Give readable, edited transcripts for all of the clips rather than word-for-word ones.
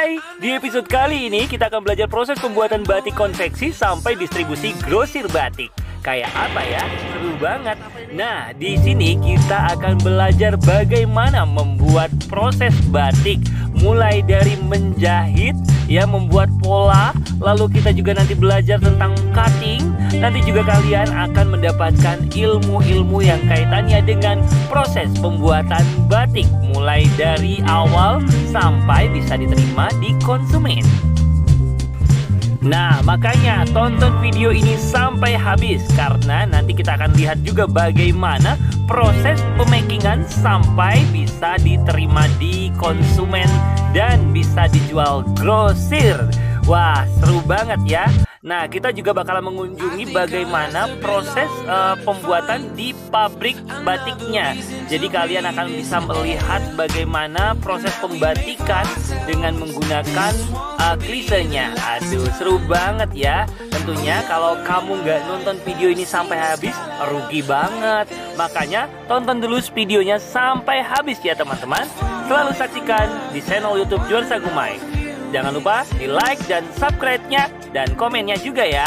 Hai, di episode kali ini kita akan belajar proses pembuatan batik konveksi sampai distribusi grosir batik. Kayak apa ya? Seru banget. Nah, di sini kita akan belajar bagaimana membuat proses batik, mulai dari menjahit, ya, membuat pola, lalu kita juga nanti belajar tentang cutting. Nanti juga kalian akan mendapatkan ilmu-ilmu yang kaitannya dengan proses pembuatan batik, mulai dari awal sampai bisa diterima di konsumen. Nah, makanya tonton video ini sampai habis, karena nanti kita akan lihat juga bagaimana proses pemakingan sampai bisa diterima di konsumen dan bisa dijual grosir. Wah, seru banget ya. Nah, kita juga bakal mengunjungi bagaimana proses pembuatan di pabrik batiknya. Jadi kalian akan bisa melihat bagaimana proses pembatikan dengan menggunakan klisenya. Aduh, seru banget ya. Tentunya kalau kamu nggak nonton video ini sampai habis, rugi banget. Makanya tonton dulu videonya sampai habis ya teman-teman. Selalu saksikan di channel YouTube Juarsa Gumai. Jangan lupa di like dan subscribe-nya dan komennya juga ya.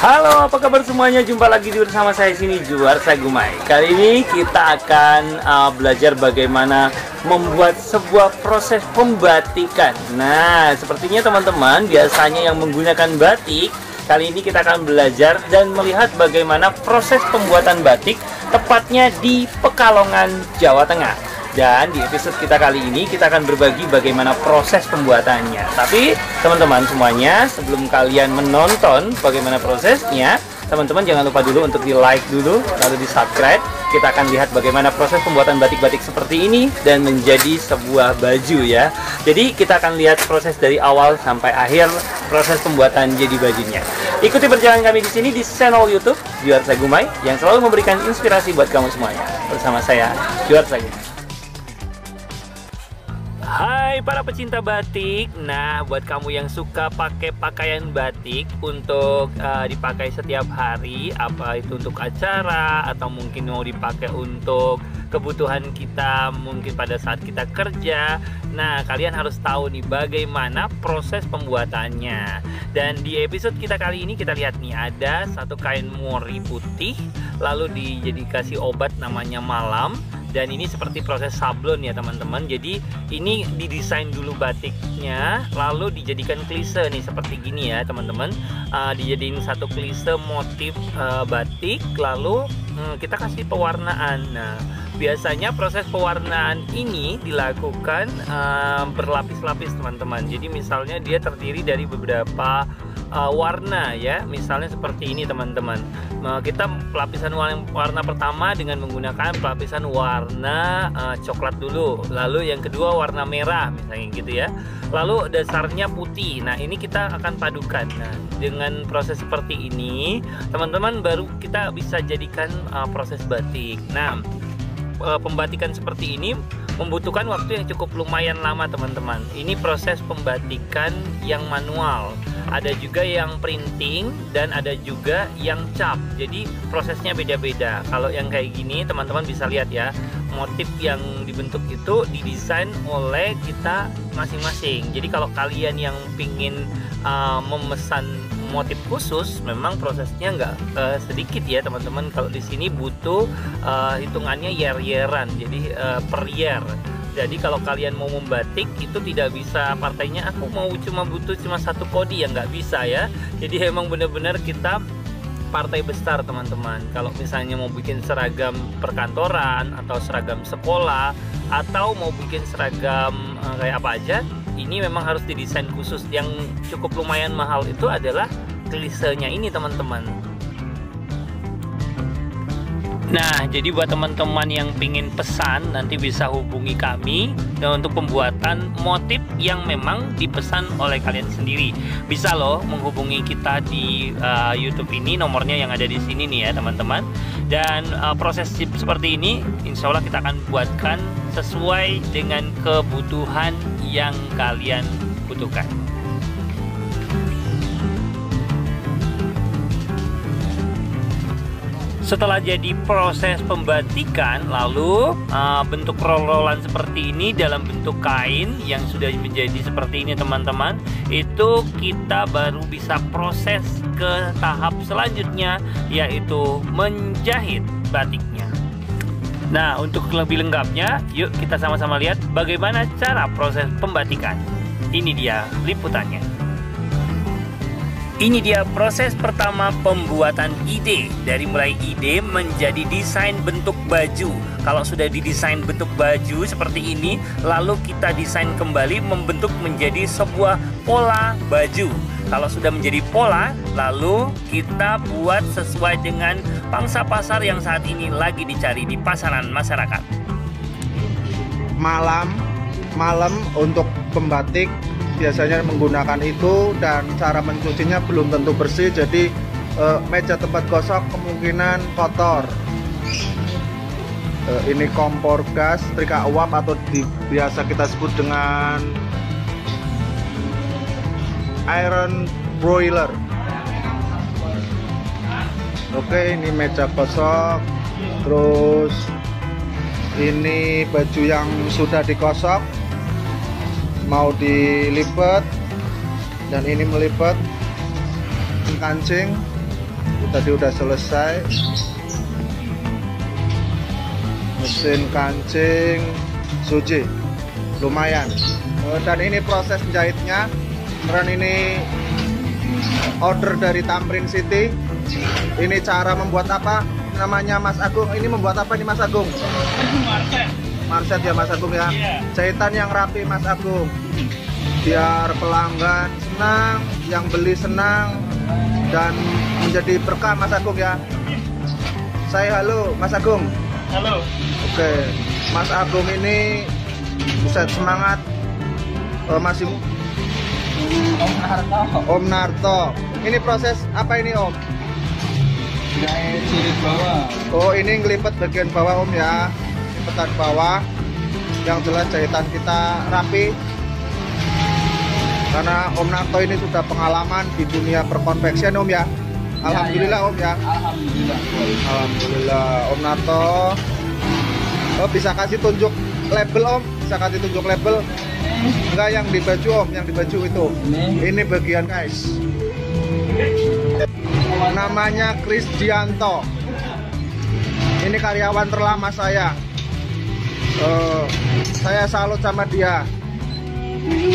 Halo, apa kabar semuanya? Jumpa lagi bersama saya sini Juarsa Gumai. Kali ini kita akan belajar bagaimana membuat sebuah proses pembatikan. Nah, sepertinya teman-teman biasanya yang menggunakan batik, kali ini kita akan belajar dan melihat bagaimana proses pembuatan batik tepatnya di Pekalongan, Jawa Tengah. Dan di episode kita kali ini kita akan berbagi bagaimana proses pembuatannya. Tapi teman-teman semuanya, sebelum kalian menonton bagaimana prosesnya, teman-teman jangan lupa dulu untuk di like dulu, lalu di subscribe. Kita akan lihat bagaimana proses pembuatan batik-batik seperti ini dan menjadi sebuah baju ya. Jadi kita akan lihat proses dari awal sampai akhir proses pembuatan jadi bajunya. Ikuti perjalanan kami di sini di channel YouTube Juarsa Gumai yang selalu memberikan inspirasi buat kamu semuanya. Bersama saya Juarsa Gumai. Hai para pecinta batik. Nah, buat kamu yang suka pakai pakaian batik untuk dipakai setiap hari, apa itu untuk acara atau mungkin mau dipakai untuk kebutuhan kita mungkin pada saat kita kerja. Nah, kalian harus tahu nih bagaimana proses pembuatannya. Dan di episode kita kali ini kita lihat nih ada satu kain mori putih lalu dikasih obat namanya malam. Dan ini seperti proses sablon ya teman-teman. Jadi ini didesain dulu batiknya, lalu dijadikan klise nih seperti gini ya teman-teman. Dijadiin satu klise motif batik, lalu kita kasih pewarnaan. Nah, biasanya proses pewarnaan ini dilakukan berlapis-lapis teman-teman. Jadi misalnya dia terdiri dari beberapa warna ya, misalnya seperti ini teman-teman. Kita pelapisan warna pertama dengan menggunakan pelapisan warna coklat dulu, lalu yang kedua warna merah misalnya gitu ya, lalu dasarnya putih. Nah, ini kita akan padukan. Nah, dengan proses seperti ini teman-teman baru kita bisa jadikan proses batik. Nah, pembatikan seperti ini membutuhkan waktu yang cukup lumayan lama teman-teman. Ini proses pembatikan yang manual, ada juga yang printing dan ada juga yang cap. Jadi prosesnya beda-beda. Kalau yang kayak gini teman-teman bisa lihat ya, motif yang dibentuk itu didesain oleh kita masing-masing. Jadi kalau kalian yang pingin memesan motif khusus, memang prosesnya nggak sedikit ya teman-teman. Kalau di sini butuh hitungannya year-yearan, jadi per year. Jadi kalau kalian mau membatik itu tidak bisa partainya aku mau butuh cuma satu kodi, ya nggak bisa ya. Jadi emang benar-benar kita partai besar teman-teman. Kalau misalnya mau bikin seragam perkantoran atau seragam sekolah atau mau bikin seragam kayak apa aja, ini memang harus didesain khusus. Yang cukup lumayan mahal itu adalah klisenya ini teman-teman. Nah, jadi buat teman-teman yang pingin pesan nanti bisa hubungi kami untuk pembuatan motif yang memang dipesan oleh kalian sendiri. Bisa loh menghubungi kita di YouTube ini, nomornya yang ada di sini nih ya teman-teman. Dan proses seperti ini insya Allah kita akan buatkan sesuai dengan kebutuhan yang kalian butuhkan. Setelah jadi proses pembatikan, lalu bentuk roll-rollan seperti ini dalam bentuk kain yang sudah menjadi seperti ini teman-teman, itu kita baru bisa proses ke tahap selanjutnya, yaitu menjahit batiknya. Nah, untuk lebih lengkapnya, yuk kita sama-sama lihat bagaimana cara proses pembatikan. Ini dia liputannya. Ini dia proses pertama pembuatan ide. Dari mulai ide menjadi desain bentuk baju. Kalau sudah didesain bentuk baju seperti ini, lalu kita desain kembali membentuk menjadi sebuah pola baju. Kalau sudah menjadi pola, lalu kita buat sesuai dengan pangsa pasar yang saat ini lagi dicari di pasaran masyarakat. Malam untuk pembatik biasanya menggunakan itu, dan cara mencucinya belum tentu bersih, jadi meja tempat gosok kemungkinan kotor. Ini kompor gas trika uap atau biasa kita sebut dengan iron broiler. Oke, ini meja gosok. Terus ini baju yang sudah digosok mau dilipat, dan ini melipat. Kancing tadi udah selesai, mesin kancing suci lumayan. Dan ini proses jahitnya, karena ini order dari Tamrin City. Ini cara membuat apa namanya Mas Agung? Ini membuat apa nih Mas Agung? Marset ya Mas Agung ya. Jahitan yang rapi Mas Agung, biar pelanggan senang, yang beli senang, dan menjadi berkah Mas Agung ya. Saya halo Mas Agung. Halo. Oke, Mas Agung ini buset semangat. Masih Om Narto. Ini proses apa ini Om? Jahit bawah. Oh, ini ngelipet bagian bawah Om ya. Lipetan bawah. Yang jelas jahitan kita rapi, karena Om Narto ini sudah pengalaman di dunia perkonveksian Om ya. Alhamdulillah Om ya. Alhamdulillah Om Narto. Oh, bisa kasih tunjuk label Om? Bisa kasih tunjuk label? Enggak, yang di baju Om, yang di baju itu. Ini bagian guys. Namanya Krisdianto. Ini karyawan terlama saya. Saya salut sama dia.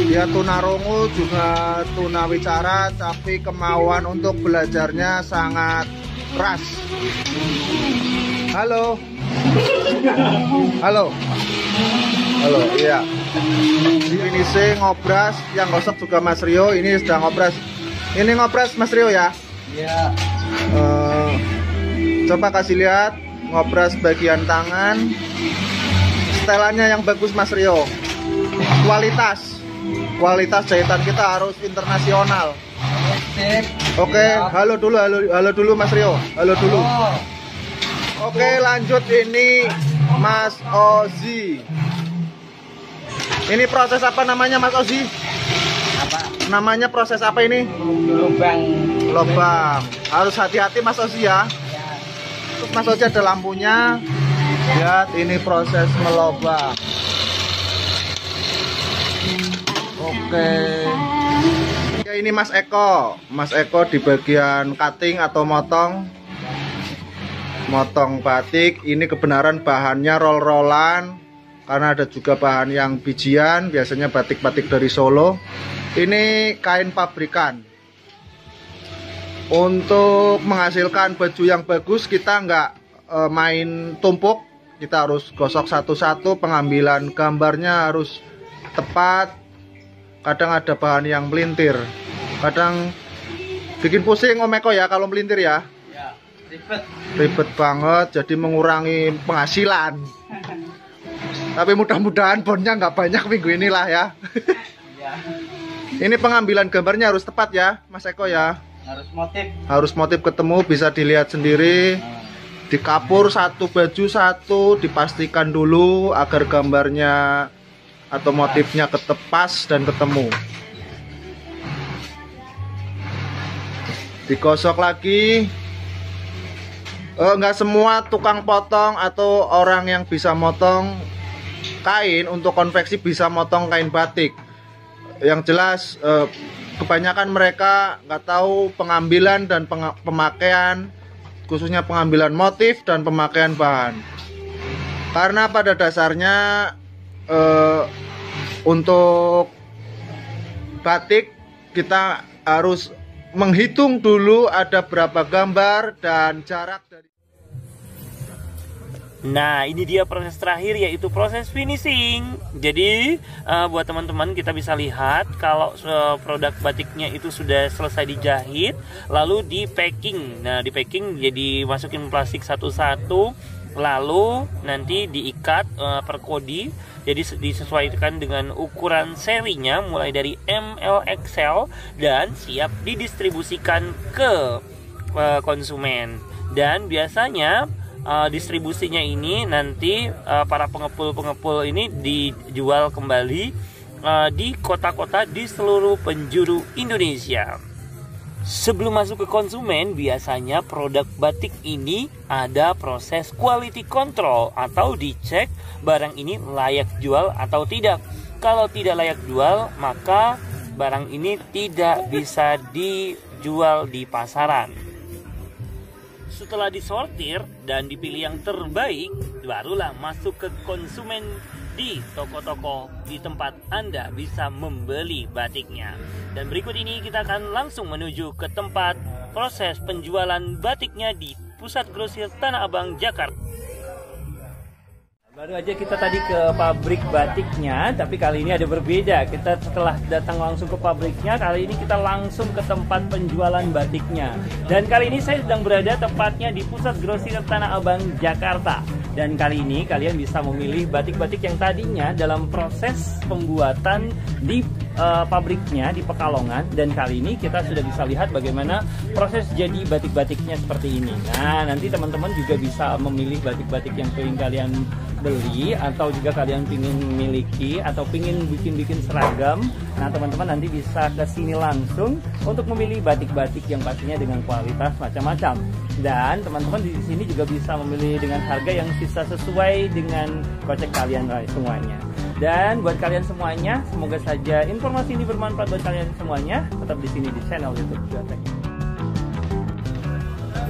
Dia tunarungu juga tunawicara, tapi kemauan untuk belajarnya sangat keras. Halo. Halo. Halo, iya. Ini sih ngobras, yang gosok juga Mas Rio. Ini sedang ngobras. Ini ngobras Mas Rio ya? Iya. Coba kasih lihat ngobras bagian tangan. Setelannya yang bagus Mas Rio. Kualitas jahitan kita harus internasional. Oke, halo dulu Mas Rio. Halo dulu. Oke, lanjut ini Mas Ozi. Ini proses apa namanya Mas Ozi? Apa? Namanya proses apa ini? Lubang. Harus hati-hati Mas Ozi ya. Terus Mas Ozi ada lampunya. Lihat, ini proses melobang. Oke. Ya, ini Mas Eko. Mas Eko di bagian cutting atau motong batik. Ini kebenaran bahannya roll-rollan, karena ada juga bahan yang bijian, biasanya batik-batik dari Solo. Ini kain pabrikan. Untuk menghasilkan baju yang bagus, kita nggak main tumpuk. Kita harus gosok satu-satu, pengambilan gambarnya harus tepat. Kadang ada bahan yang melintir, kadang bikin pusing Om Eko ya kalau melintir ya. Ribet banget, jadi mengurangi penghasilan. Tapi mudah-mudahan bonnya nggak banyak minggu inilah ya. Ini pengambilan gambarnya harus tepat ya Mas Eko ya. Harus motif ketemu, bisa dilihat sendiri. Di kapur satu baju satu, dipastikan dulu agar gambarnya atau motifnya ketepas dan ketemu. Digosok lagi. nggak semua tukang potong atau orang yang bisa motong kain untuk konveksi bisa motong kain batik. Yang jelas kebanyakan mereka nggak tahu pengambilan dan pemakaian, khususnya pengambilan motif dan pemakaian bahan. Karena pada dasarnya untuk batik kita harus menghitung dulu ada berapa gambar dan jarak dari. Nah, ini dia proses terakhir, yaitu proses finishing. Jadi buat teman-teman, kita bisa lihat kalau produk batiknya itu sudah selesai dijahit, lalu di packing. Nah, di packing jadi masukin plastik satu-satu, lalu nanti diikat per kodi. Jadi disesuaikan dengan ukuran serinya mulai dari ML XL dan siap didistribusikan ke konsumen. Dan biasanya distribusinya ini nanti para pengepul ini dijual kembali di kota-kota di seluruh penjuru Indonesia. Sebelum masuk ke konsumen, biasanya produk batik ini ada proses quality control atau dicek barang ini layak jual atau tidak. Kalau tidak layak jual, maka barang ini tidak bisa dijual di pasaran. Setelah disortir dan dipilih yang terbaik, barulah masuk ke konsumen di toko-toko di tempat Anda bisa membeli batiknya. Dan berikut ini kita akan langsung menuju ke tempat proses penjualan batiknya di Pusat Grosir Tanah Abang, Jakarta. Baru aja kita tadi ke pabrik batiknya, tapi kali ini ada berbeda. Kita setelah datang langsung ke pabriknya, kali ini kita langsung ke tempat penjualan batiknya. Dan kali ini saya sedang berada tepatnya di Pusat Grosir Tanah Abang, Jakarta. Dan kali ini kalian bisa memilih batik-batik yang tadinya dalam proses pembuatan di pabriknya di Pekalongan. Dan kali ini kita sudah bisa lihat bagaimana proses jadi batik-batiknya seperti ini. Nah, nanti teman-teman juga bisa memilih batik-batik yang ingin kalian beli atau juga kalian ingin miliki atau ingin bikin seragam. Nah, teman-teman nanti bisa ke sini langsung untuk memilih batik-batik yang pastinya dengan kualitas macam-macam. Dan teman-teman di sini juga bisa memilih dengan harga yang bisa sesuai dengan kocek kalian semuanya. Dan buat kalian semuanya, semoga saja informasi ini bermanfaat buat kalian semuanya. Tetap di sini di channel YouTube Cuatek.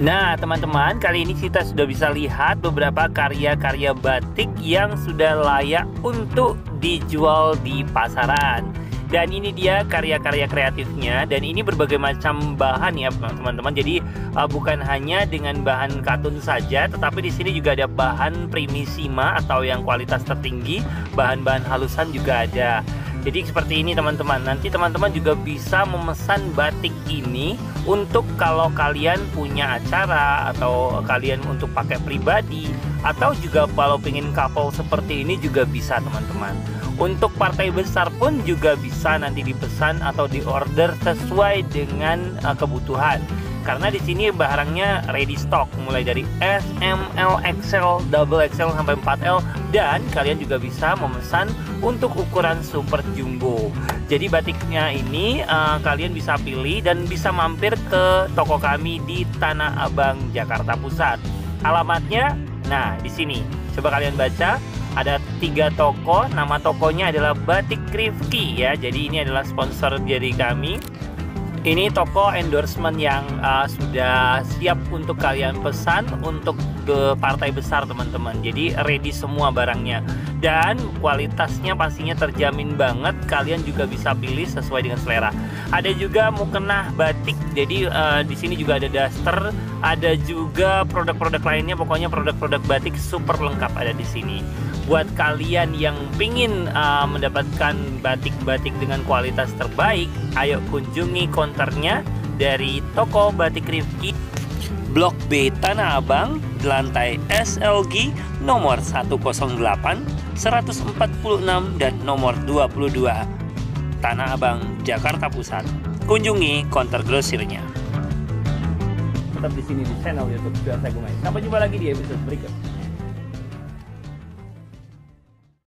Nah, teman-teman, kali ini kita sudah bisa lihat beberapa karya-karya batik yang sudah layak untuk dijual di pasaran. Dan ini dia karya-karya kreatifnya, dan ini berbagai macam bahan ya teman-teman. Jadi bukan hanya dengan bahan katun saja, tetapi di sini juga ada bahan primisima atau yang kualitas tertinggi, bahan-bahan halusan juga ada. Jadi seperti ini teman-teman. Nanti teman-teman juga bisa memesan batik ini untuk kalau kalian punya acara atau kalian untuk pakai pribadi, atau juga kalau pengen couple seperti ini juga bisa teman-teman. Untuk partai besar pun juga bisa nanti dipesan atau diorder sesuai dengan kebutuhan. Karena di sini barangnya ready stock mulai dari S, M, L, XL, double XL sampai 4L, dan kalian juga bisa memesan untuk ukuran super jumbo. Jadi batiknya ini kalian bisa pilih dan bisa mampir ke toko kami di Tanah Abang, Jakarta Pusat. Alamatnya, nah di sini. Coba kalian baca. Ada 3 toko, nama tokonya adalah Batik Rifki ya. Jadi ini adalah sponsor dari kami. Ini toko endorsement yang sudah siap untuk kalian pesan untuk ke partai besar teman-teman. Jadi ready semua barangnya. Dan kualitasnya pastinya terjamin banget. Kalian juga bisa pilih sesuai dengan selera. Ada juga mukena batik. Jadi di sini juga ada daster, ada juga produk-produk lainnya. Pokoknya produk-produk batik super lengkap ada di sini. Buat kalian yang pingin mendapatkan batik-batik dengan kualitas terbaik, ayo kunjungi konternya dari toko Batik Rifki, Blok B Tanah Abang, lantai SLG nomor 108, 146 dan nomor 22, Tanah Abang, Jakarta Pusat. Kunjungi konter grosirnya. Tetap di sini di channel YouTube Cuatek. Sampai jumpa lagi di episode berikut.